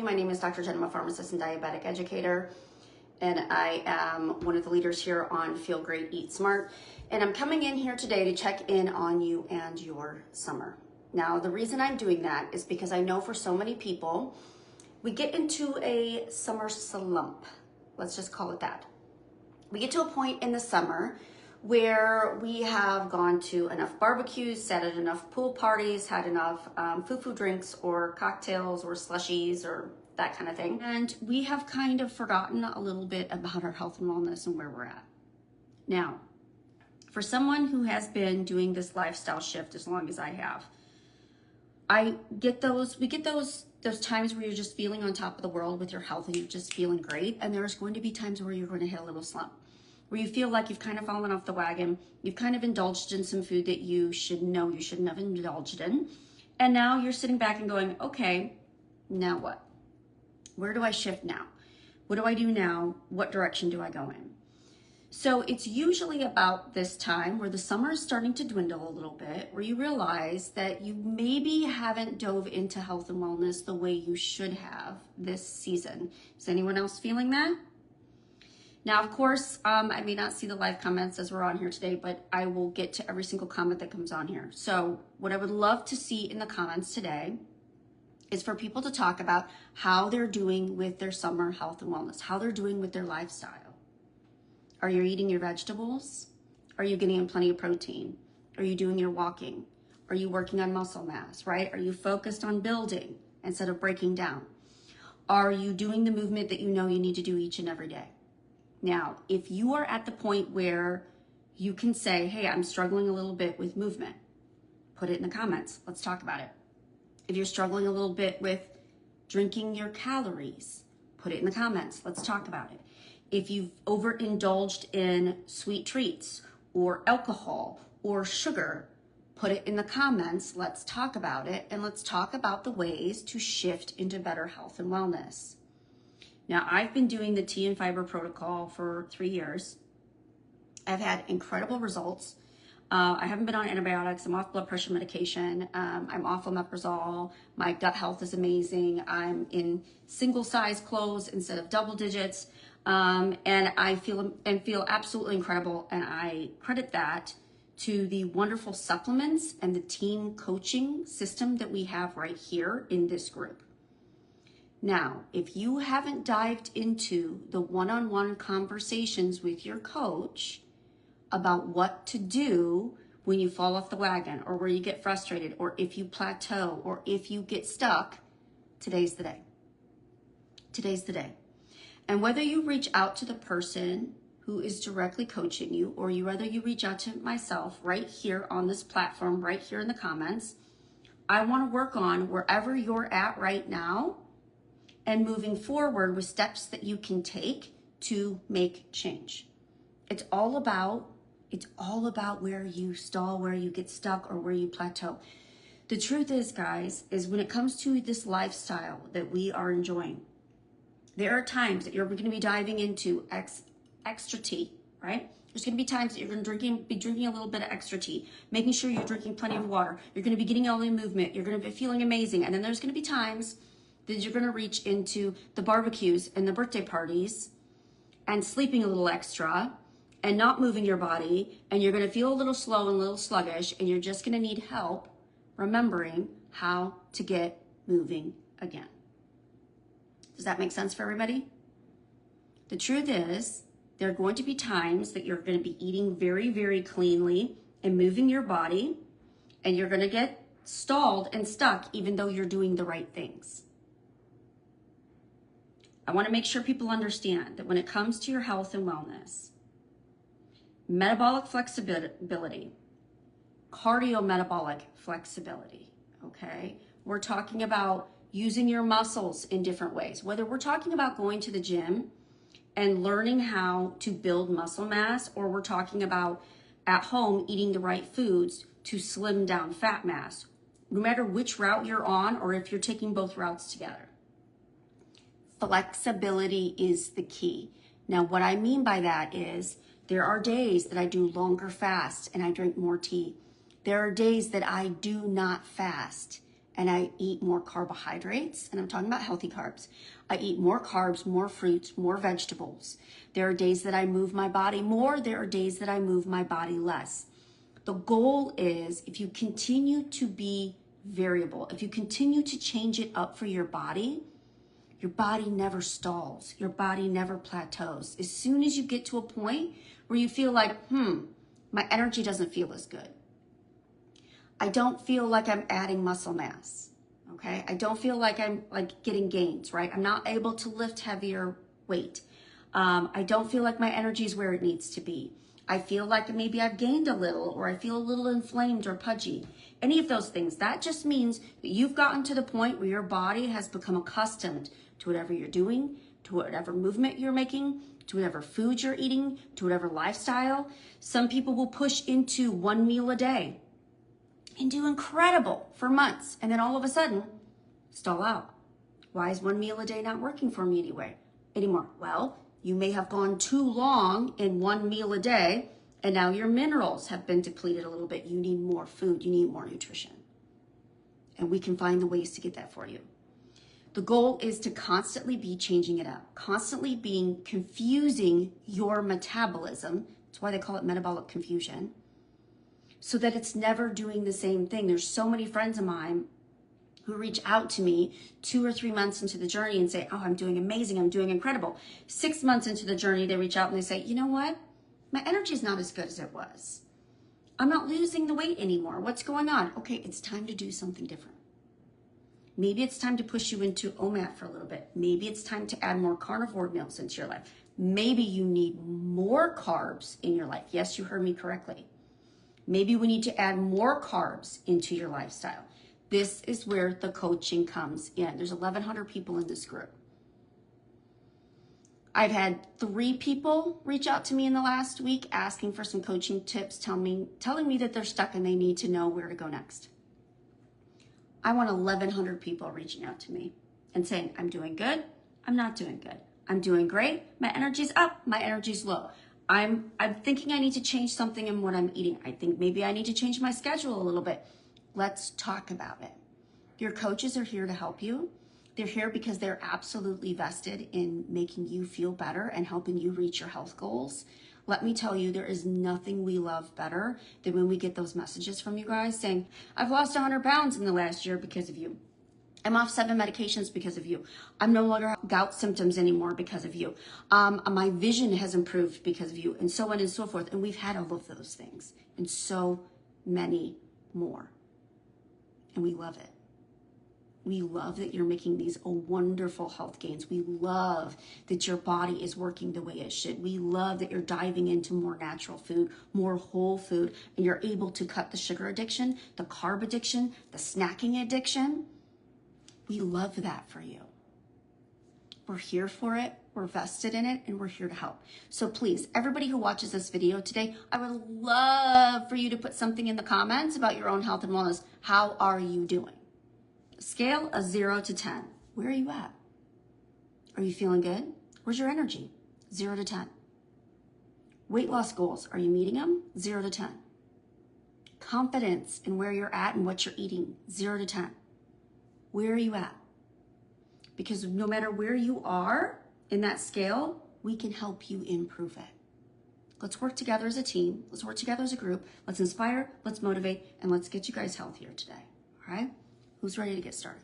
My name is Dr. Jen, I'm a pharmacist and diabetic educator, and I am one of the leaders here on Feel Great, Eat Smart. And I'm coming in here today to check in on you and your summer. Now, the reason I'm doing that is because I know for so many people, we get into a summer slump. Let's just call it that. We get to a point in the summer where we have gone to enough barbecues, sat at enough pool parties, had enough foo-foo drinks or cocktails or slushies or that kind of thing. And we have kind of forgotten a little bit about our health and wellness and where we're at. Now, for someone who has been doing this lifestyle shift as long as I have, we get those times where you're just feeling on top of the world with your health and you're just feeling great. And there's going to be times where you're going to hit a little slump, where you feel like you've kind of fallen off the wagon. You've kind of indulged in some food that you should know you shouldn't have indulged in. And now you're sitting back and going, okay, now what? Where do I shift now? What do I do now? What direction do I go in? So it's usually about this time where the summer is starting to dwindle a little bit, where you realize that you maybe haven't dove into health and wellness the way you should have this season. Is anyone else feeling that? Now, of course, I may not see the live comments as we're on here today, but I will get to every single comment that comes on here. So what I would love to see in the comments today is for people to talk about how they're doing with their summer health and wellness, how they're doing with their lifestyle. Are you eating your vegetables? Are you getting in plenty of protein? Are you doing your walking? Are you working on muscle mass, right? Are you focused on building instead of breaking down? Are you doing the movement that you know you need to do each and every day? Now, if you are at the point where you can say, hey, I'm struggling a little bit with movement, put it in the comments. Let's talk about it. If you're struggling a little bit with drinking your calories, put it in the comments. Let's talk about it. If you've overindulged in sweet treats or alcohol or sugar, put it in the comments. Let's talk about it. And let's talk about the ways to shift into better health and wellness. Now, I've been doing the tea and fiber protocol for 3 years. I've had incredible results. I haven't been on antibiotics. I'm off blood pressure medication. I'm off omeprazole. My gut health is amazing. I'm in single size clothes instead of double digits. And I feel absolutely incredible. And I credit that to the wonderful supplements and the team coaching system that we have right here in this group. Now, if you haven't dived into the one-on-one conversations with your coach about what to do when you fall off the wagon or where you get frustrated or if you plateau or if you get stuck, today's the day. Today's the day. And whether you reach out to the person who is directly coaching you or whether you reach out to myself right here on this platform, right here in the comments, I want to work on wherever you're at right now and moving forward with steps that you can take to make change. It's all about where you stall, where you get stuck, or where you plateau. The truth is, guys, is when it comes to this lifestyle that we are enjoying, there are times that you're going to be diving into extra tea, right? There's going to be times that you're going to be drinking a little bit of extra tea, making sure you're drinking plenty of water. You're going to be getting all the movement. You're going to be feeling amazing. And then there's going to be times that you're going to reach into the barbecues and the birthday parties and sleeping a little extra and not moving your body, and you're going to feel a little slow and a little sluggish, and you're just going to need help remembering how to get moving again. Does that make sense for everybody? The truth is, there are going to be times that you're going to be eating very, very cleanly and moving your body, and you're going to get stalled and stuck even though you're doing the right things. I want to make sure people understand that when it comes to your health and wellness, metabolic flexibility, cardiometabolic flexibility, okay? We're talking about using your muscles in different ways. Whether we're talking about going to the gym and learning how to build muscle mass, or we're talking about at home eating the right foods to slim down fat mass, no matter which route you're on or if you're taking both routes together. Flexibility is the key. Now, what I mean by that is there are days that I do longer fasts and I drink more tea. There are days that I do not fast and I eat more carbohydrates, and I'm talking about healthy carbs. I eat more carbs, more fruits, more vegetables. There are days that I move my body more. There are days that I move my body less. The goal is, if you continue to be variable, if you continue to change it up for your body never stalls. Your body never plateaus. As soon as you get to a point where you feel like, my energy doesn't feel as good. I don't feel like I'm adding muscle mass, okay? I don't feel like I'm getting gains, right? I'm not able to lift heavier weight. I don't feel like my energy is where it needs to be. I feel like maybe I've gained a little, or I feel a little inflamed or pudgy. Any of those things, that just means that you've gotten to the point where your body has become accustomed to whatever you're doing, to whatever movement you're making, to whatever food you're eating, to whatever lifestyle. Some people will push into 1 meal a day and do incredible for months, and then all of a sudden stall out. Why is 1 meal a day not working for me anymore? Well, you may have gone too long in 1 meal a day, and now your minerals have been depleted a little bit. You need more food, you need more nutrition. And we can find the ways to get that for you. The goal is to constantly be changing it up, constantly being confusing your metabolism. That's why they call it metabolic confusion, so that it's never doing the same thing. There's so many friends of mine who reach out to me 2 or 3 months into the journey and say, oh, I'm doing amazing, I'm doing incredible. 6 months into the journey, they reach out and they say, you know what? My energy is not as good as it was. I'm not losing the weight anymore. What's going on? Okay, it's time to do something different. Maybe it's time to push you into OMAD for a little bit. Maybe it's time to add more carnivore meals into your life. Maybe you need more carbs in your life. Yes, you heard me correctly. Maybe we need to add more carbs into your lifestyle. This is where the coaching comes in. There's 1,100 people in this group. I've had 3 people reach out to me in the last week asking for some coaching tips, telling me that they're stuck and they need to know where to go next. I want 1,100 people reaching out to me and saying, I'm doing good, I'm not doing good. I'm doing great, my energy's up, my energy's low. I'm thinking I need to change something in what I'm eating. I think maybe I need to change my schedule a little bit. Let's talk about it. Your coaches are here to help you. They're here because they're absolutely vested in making you feel better and helping you reach your health goals. Let me tell you, there is nothing we love better than when we get those messages from you guys saying, I've lost 100 pounds in the last year because of you. I'm off 7 medications because of you. I'm no longer have gout symptoms anymore because of you. My vision has improved because of you, and so on and so forth. And we've had all of those things and so many more. And we love it. We love that you're making these wonderful health gains. We love that your body is working the way it should. We love that you're diving into more natural food, more whole food, and you're able to cut the sugar addiction, the carb addiction, the snacking addiction. We love that for you. We're here for it, we're vested in it, and we're here to help. So please, everybody who watches this video today, I would love for you to put something in the comments about your own health and wellness. How are you doing? Scale of 0 to 10. Where are you at? Are you feeling good? Where's your energy? 0 to 10. Weight loss goals, are you meeting them? 0 to 10. Confidence in where you're at and what you're eating, 0 to 10. Where are you at? Because no matter where you are in that scale, we can help you improve it. Let's work together as a team. Let's work together as a group. Let's inspire, let's motivate, and let's get you guys healthier today. All right? Who's ready to get started?